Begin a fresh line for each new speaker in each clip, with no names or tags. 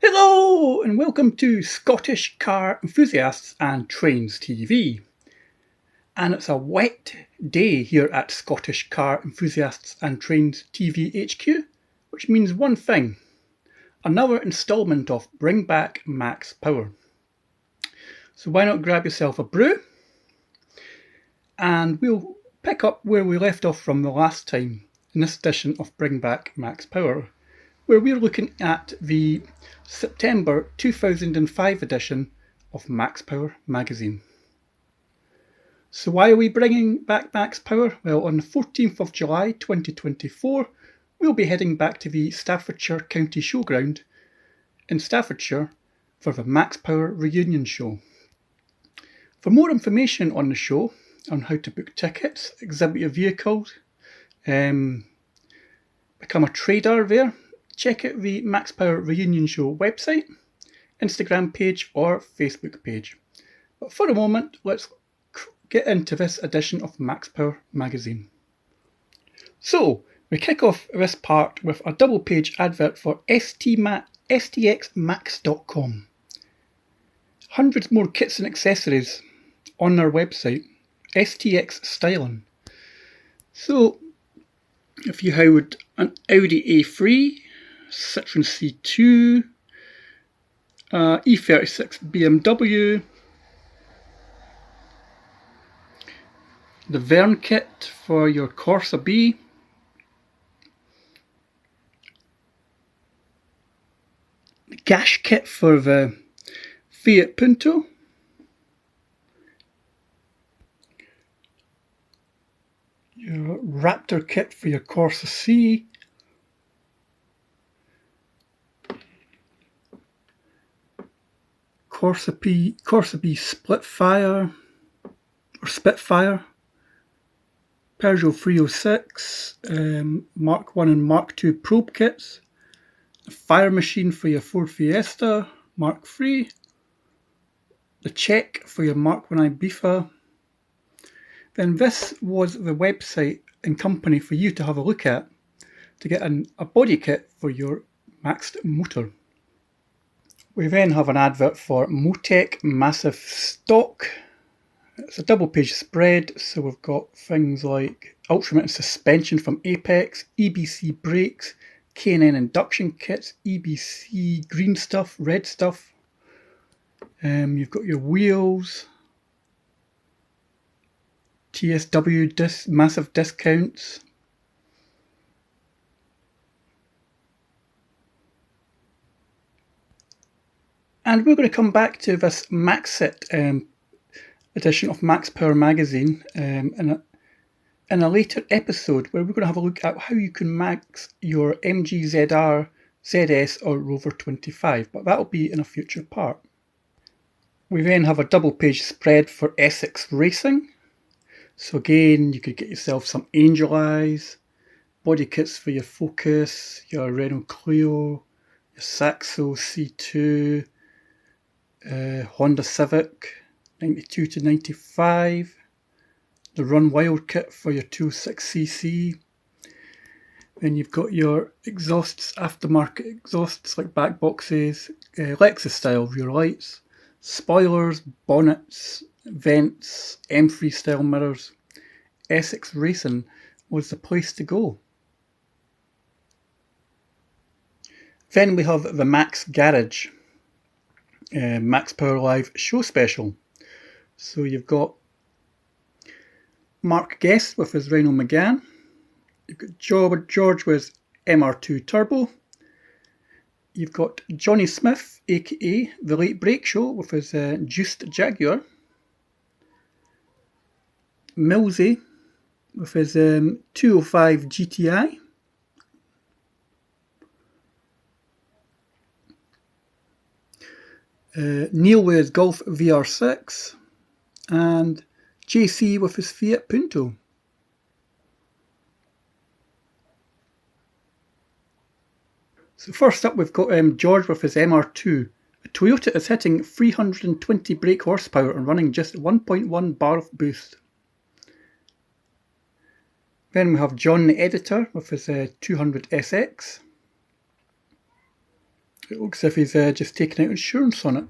Hello and welcome to Scottish Car Enthusiasts and Trains TV. And it's a wet day here at Scottish Car Enthusiasts and Trains TV HQ, which means one thing: another instalment of Bring Back Max Power. So why not grab yourself a brew and we'll pick up where we left off from the last time in this edition of Bring Back Max Power, where we're looking at the September 2005 edition of Max Power magazine. So why are we bringing back Max Power? Well, on the 14th of July 2024, we'll be heading back to the Staffordshire County Showground in Staffordshire for the Max Power reunion show. For more information on the show, on how to book tickets, exhibit your vehicles, become a trader there, check out the Max Power Reunion Show website, Instagram page or Facebook page. But for the moment, let's get into this edition of Max Power magazine. So, we kick off this part with a double page advert for stxmax.com. Hundreds more kits and accessories on their website, STX Styling. So, if you had an Audi A3, Citroen C2, E36 BMW, the Verne kit for your Corsa B, the Gash kit for the Fiat Punto, your Raptor kit for your Corsa C, Corsa B Spitfire, Peugeot 306, Mark 1 and Mark 2 probe kits, a fire machine for your Ford Fiesta Mark 3, the check for your Mark 1 Ibiza. Then this was the website and company for you to have a look at to get a body kit for your maxed motor. We then have an advert for Motec Massive Stock. It's a double page spread, so we've got things like Ultramountain suspension from Apex, EBC brakes, K&N induction kits, EBC green stuff, red stuff. You've got your wheels, TSW massive discounts. And we're going to come back to this Maxit edition of Max Power magazine in a later episode, where we're going to have a look at how you can max your MG ZR, ZS or Rover 25, but that'll be in a future part. We then have a double page spread for Essex Racing. So again, you could get yourself some Angel Eyes, body kits for your Focus, your Renault Clio, your Saxo C2, Honda Civic 92 to 95, the Run Wild kit for your 206cc. Then you've got your exhausts, aftermarket exhausts like back boxes, Lexus style rear lights, spoilers, bonnets, vents, M3 style mirrors. Essex Racing was the place to go. Then we have the Max Garage, Max Power Live show special. So you've got Mark Guest with his Renault Megane. You've got George with MR2 Turbo. You've got Johnny Smith, aka The Late Break Show, with his juiced Jaguar. Millsy with his 205 GTI. Neil with his Golf VR6. And JC with his Fiat Punto. So first up we've got George with his MR2. A Toyota is hitting 320 brake horsepower and running just 1.1 bar of boost. Then we have John the Editor with his 200SX. It looks as if he's just taken out insurance on it.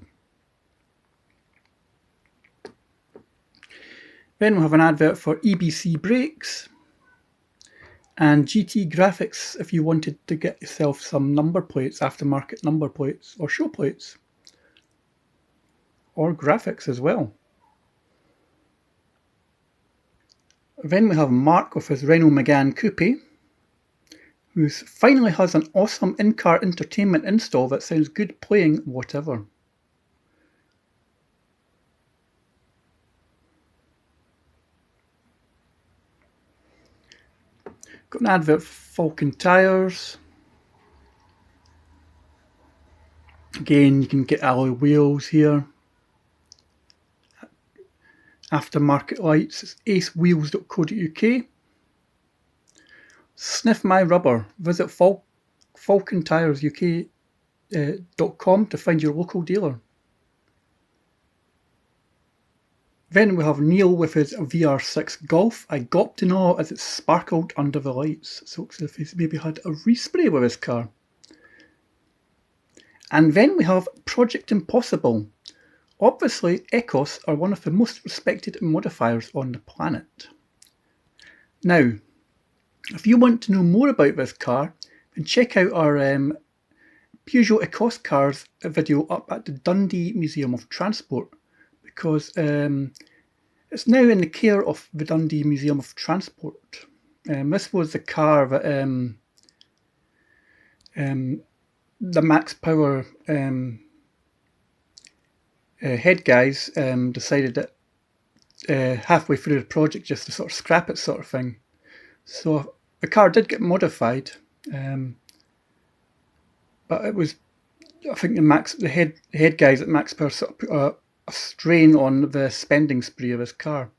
Then we'll have an advert for EBC brakes and GT graphics if you wanted to get yourself some number plates, aftermarket number plates or show plates, or graphics as well. Then we have Mark with his Renault Megane Coupe, who finally has an awesome in-car entertainment install that sounds good playing whatever. Got an advert for Falcon tyres. Again, you can get alloy wheels here. Aftermarket lights, it's acewheels.co.uk. Sniff my rubber. Visit falcontyresuk.com to find your local dealer. Then we have Neil with his VR6 Golf. I got to know as it sparkled under the lights. So looks as if he's maybe had a respray with his car. And then we have Project Impossible. Obviously, Ecos are one of the most respected modifiers on the planet. Now, if you want to know more about this car, then check out our Peugeot Ecos cars video up at the Dundee Museum of Transport, because it's now in the care of the Dundee Museum of Transport. This was the car that the Max Power head guys decided that halfway through the project just to sort of scrap it, sort of thing. So the car did get modified, but it was, I think the head guys at Max Power sort of put a strain on the spending spree of his car,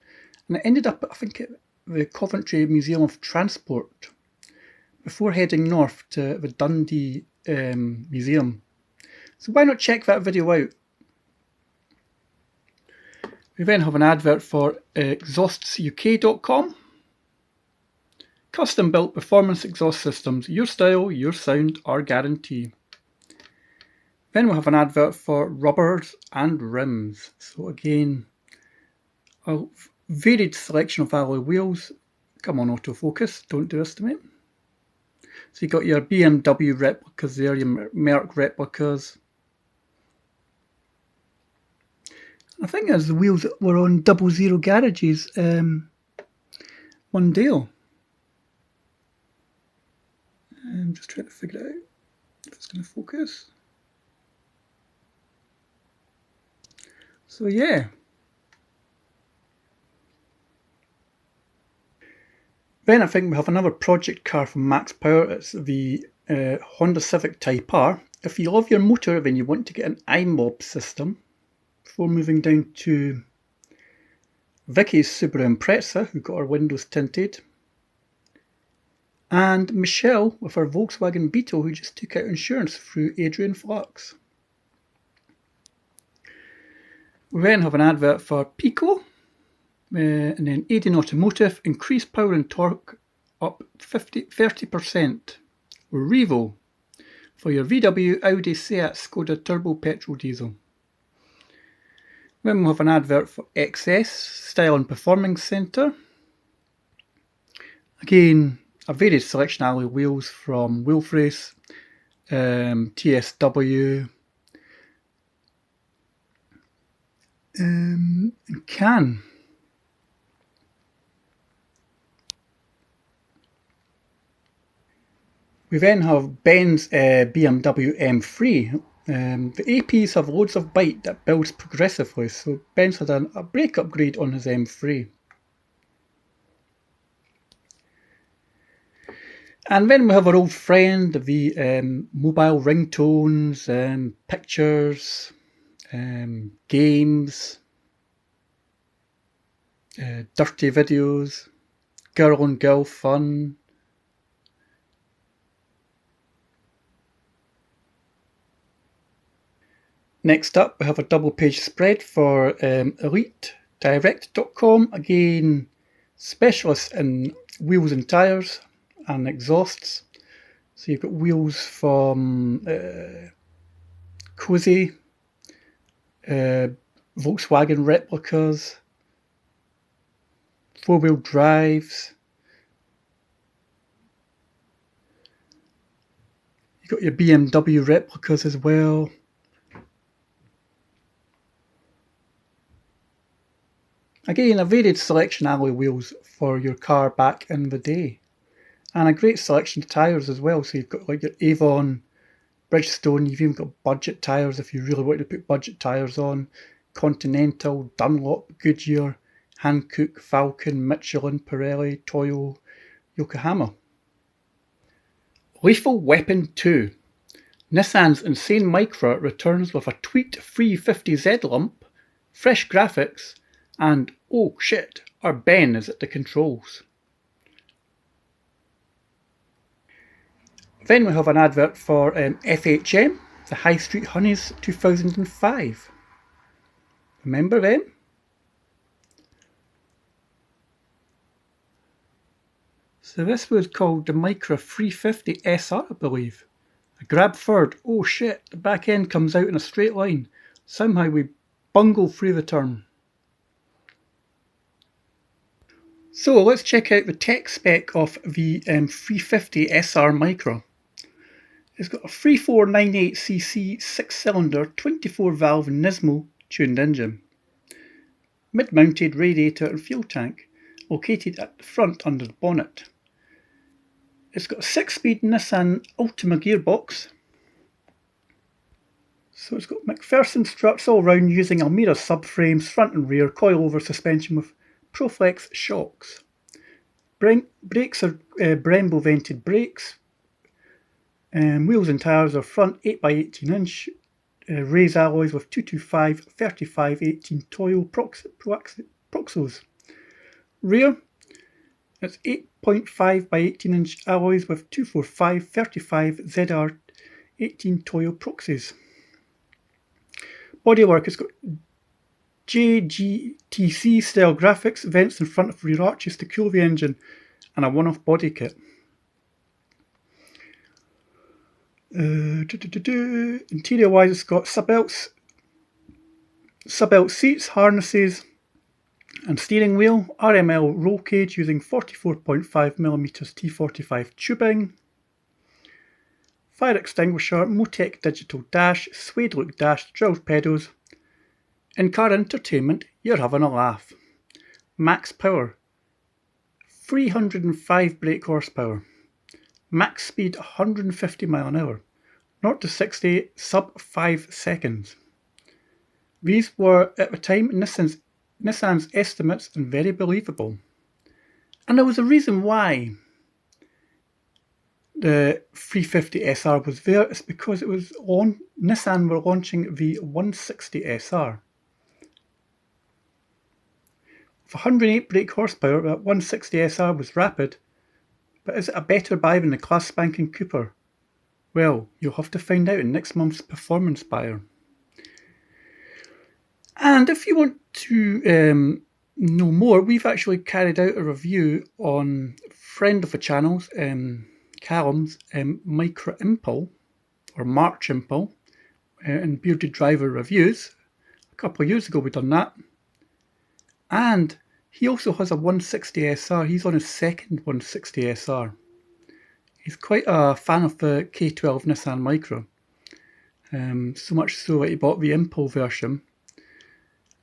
and it ended up, I think, at the Coventry Museum of Transport before heading north to the Dundee Museum. So why not check that video out? We then have an advert for exhaustsuk.com. Custom built performance exhaust systems, your style, your sound, our guarantee. Then we'll have an advert for rubbers and rims. So again, a varied selection of alloy wheels. Come on, autofocus, don't do this to me. So you got your BMW replicas there, your Merc replicas. I think there's the wheels that were on 00 garages one deal. I'm just trying to figure it out if it's going to focus. So yeah. Then I think we have another project car from Max Power. It's the Honda Civic Type R. If you love your motor, then you want to get an iMob system. Before moving down to Vicky's Subaru Impreza, who got her windows tinted, and Michelle with her Volkswagen Beetle, who just took out insurance through Adrian Flux. We then have an advert for Pico, and then Aiden Automotive, increased power and torque up 30%. Revo for your VW, Audi, Seat, Skoda Turbo Petrol Diesel. Then we'll have an advert for XS, Style and Performance Centre. Again, a varied selection of alloy wheels from Wheelfrace, TSW, and Can. We then have Ben's BMW M3. The APs have loads of bite that builds progressively, so Ben's had a brake upgrade on his M3. And then we have our old friend, the mobile ringtones, pictures, games, dirty videos, girl on girl fun. Next up, we have a double page spread for EliteDirect.com. Again, specialists in wheels and tyres and exhausts. So you've got wheels from cozy, Volkswagen replicas, four-wheel drives. You've got your BMW replicas as well. Again, a varied selection of alloy wheels for your car back in the day. And a great selection of tyres as well. So you've got like your Avon, Bridgestone, you've even got budget tyres if you really want to put budget tyres on. Continental, Dunlop, Goodyear, Hankook, Falcon, Michelin, Pirelli, Toyo, Yokohama. Lethal Weapon 2. Nissan's Nissan Micra returns with a tweaked 350Z lump, fresh graphics, and oh shit, our Ben is at the controls. Then we have an advert for FHM, the High Street Honeys 2005. Remember them? So this was called the Micra 350 SR, I believe. A grab third, oh shit, the back end comes out in a straight line. Somehow we bungle through the turn. So let's check out the tech spec of the 350 SR Micra. It's got a 3498cc 6-cylinder 24-valve Nismo tuned engine. Mid-mounted radiator and fuel tank located at the front under the bonnet. It's got a 6-speed Nissan Ultima gearbox. So it's got McPherson struts all round using Almira subframes, front and rear, coilover suspension with Proflex shocks. Brakes are Brembo vented brakes. Wheels and tyres are front 8x18 inch raised alloys with 225 3518 Toyo Proxos. Rear, it's 8.5 by 18 inch alloys with 245 35 ZR18 Toyo Proxies. Bodywork has got JGTC style graphics, vents in front of rear arches to cool the engine, and a one-off body kit. Interior wise, it's got sub-belts, seats, harnesses, and steering wheel. RML roll cage using 44.5mm T45 tubing. Fire extinguisher, Motec digital dash, suede look dash, drilled pedals. In-car entertainment, you're having a laugh. Max power, 305 brake horsepower. Max speed 150 mph, 0 to 60 sub 5 seconds. These were at the time Nissan's estimates and very believable. And there was a reason why the 350 SR was there. It's because it was Nissan were launching the 160 SR. With 108 brake horsepower, that 160 SR was rapid. But is it a better buy than the class spanking Cooper? Well, you'll have to find out in next month's Performance Buyer. And if you want to know more, we've actually carried out a review on friend of the channel's, Callum's Micra Impul, or March Impul, in Bearded Driver Reviews. A couple of years ago we've done that. And he also has a 160 SR. He's on his second 160 SR. He's quite a fan of the K12 Nissan Micra. So much so that he bought the Impul version.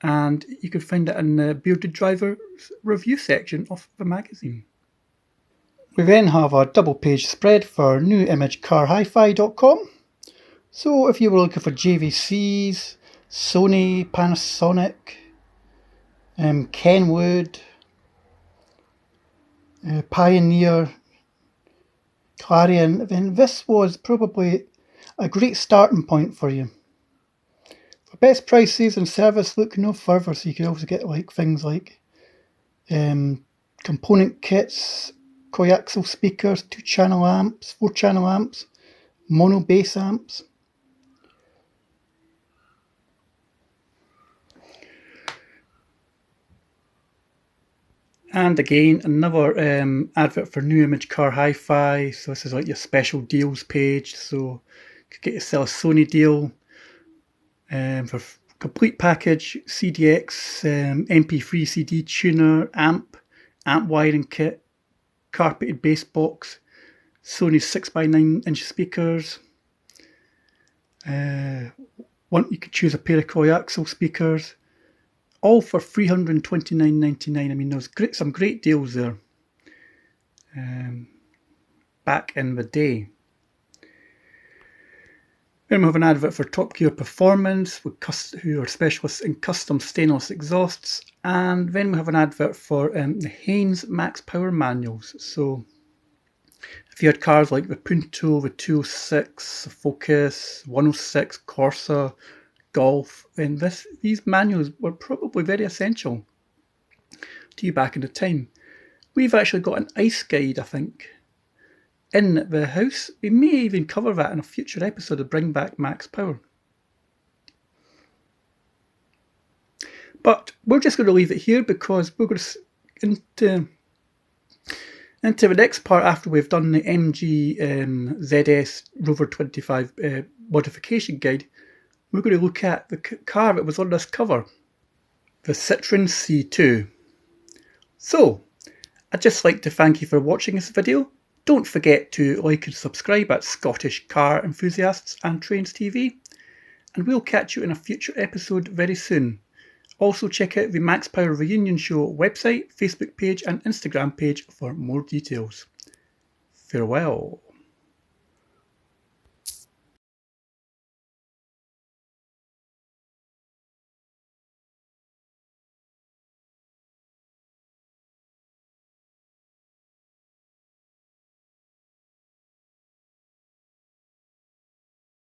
And you can find it in the Bearded Driver review section of the magazine. We then have a double page spread for newimagecarhifi.com. So if you were looking for JVCs, Sony, Panasonic, Kenwood, Pioneer, Clarion, then this was probably a great starting point for you. For best prices and service, look no further. So you can also get like things like component kits, coaxial speakers, 2-channel amps, 4-channel amps, mono bass amps. And again, another advert for New Image Car Hi-Fi. So this is like your special deals page. So you could get yourself a Sony deal for complete package, CDX, MP3 CD tuner, amp wiring kit, carpeted bass box, Sony 6x9-inch speakers. You could choose a pair of coaxial speakers, all for $329.99. I mean, there's some great deals there back in the day. Then we have an advert for Top Gear Performance, who are specialists in custom stainless exhausts. And then we have an advert for the Haynes Max Power manuals. So if you had cars like the Punto, the 206, the Focus, 106, Corsa, Golf, then these manuals were probably very essential to you back in the time. We've actually got an ice guide, I think, in the house. We may even cover that in a future episode of Bring Back Max Power. But we're just going to leave it here because we're going to into the next part after we've done the MG ZS Rover 25 modification guide. We're going to look at the car that was on this cover, the Citroen C2. So, I'd just like to thank you for watching this video. Don't forget to like and subscribe at Scottish Car Enthusiasts and Trains TV. And we'll catch you in a future episode very soon. Also check out the Max Power Reunion Show website, Facebook page and Instagram page for more details. Farewell.